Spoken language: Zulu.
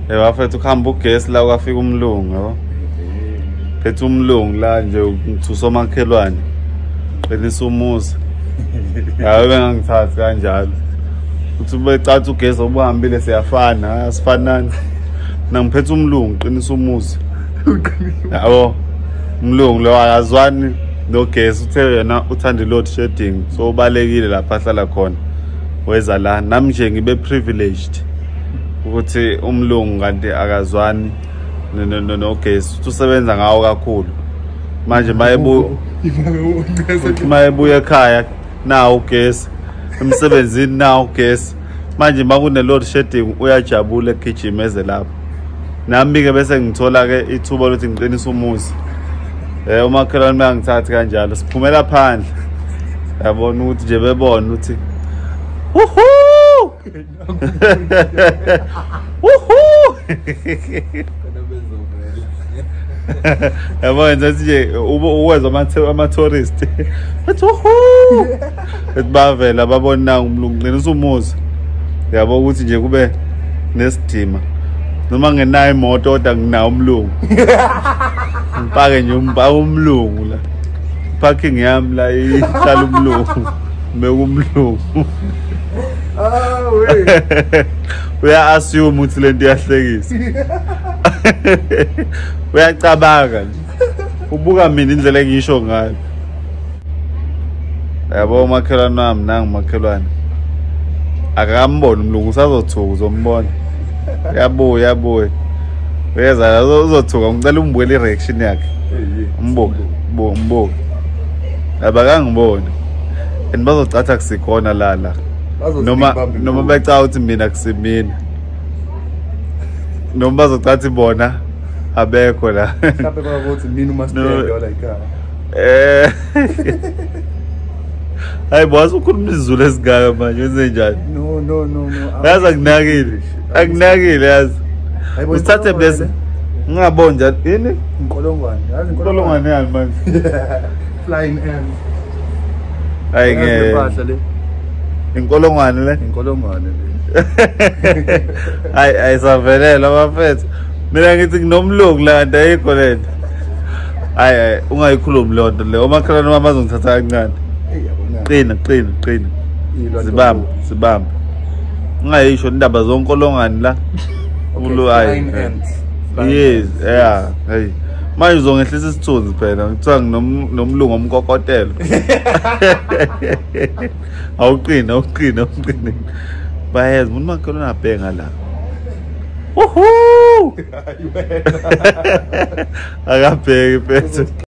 Wafethu ukuhamba ugesi la kwafika umlungu yabo. Phethe umlungu la nje usomakhelwane. Qinisa umuzi. Hayi bengangithathi kanjalo. Uthi becathi ugesi obuhambile siyafana, asifanani. Nangiphethe umlungu qinisa umuzi. Yabo. Umlungu lo akazwani nogesi uthe yena uthanda load shedding so ubalekile lapha ahlala khona. Weza la nami nje ngibe privileged ukuthi umlungu kanti akazwani nogesi usebenza ngawo kakhulu manje mayebuya ekhaya nawo ugesi emsebenzini nawo ugesi manje makune load shedding uyajabula egijimeze lapho nami ke bese ngithola ke ithuba lokuthi ngiqinise umuzi umakhelwane bangithathi kanjalo siphumela phandle yabona ukuthi nje bebona ukuthi woohoo woohoo yabona nje uweza ama-tourist ethi woohoo ethi bavela babona umlungu qinisa umuzi yabo ukuthi nje kube nesidima noma ngenayo imoto kodwa nginawo umlungu ngipake nje umlungu la parking yami la ihlala umlungu mekumlungu uya assume ukuthi lento iyahlekisa uyacabanga nje ubuka mina indlela engisho ngayo yabo umakhelwane wami nangu umakhelwane akambona umlungu usazothuka uzombona yabuya uyeza uzothuka ngicela umbukele i-reaction yakhe umbuke abakangibona and bazocatha kusikhona la noma becala ukuthi mina kusimina noma bazocatha bona abekho la mhlawumbe bakuthi mina uMaster yola ekhaya hayi boss ukhuluma isiZulu esigaka manje wenze njani no yazi akunakile yazi usithathe bese ngingaboni njani yini inkolongwane yazi inkolongwane yani manje flying ant hayi ngempahla le inkolongwane hayi ayisavelela bafethu mina ngithi nginomlungu la nto ayikho lento hayi ungayikhulumi lonto le omakhelwane wami bazongithatha kancane qina sibamba ungayisho indaba zonkolongane la yes yeah hey manje uzongehlisa isithunzi phela ngithiwa nomlungu omkokotelo awuqina bayenza umuntu makhelwane abhenga la woohoo akabheki phethe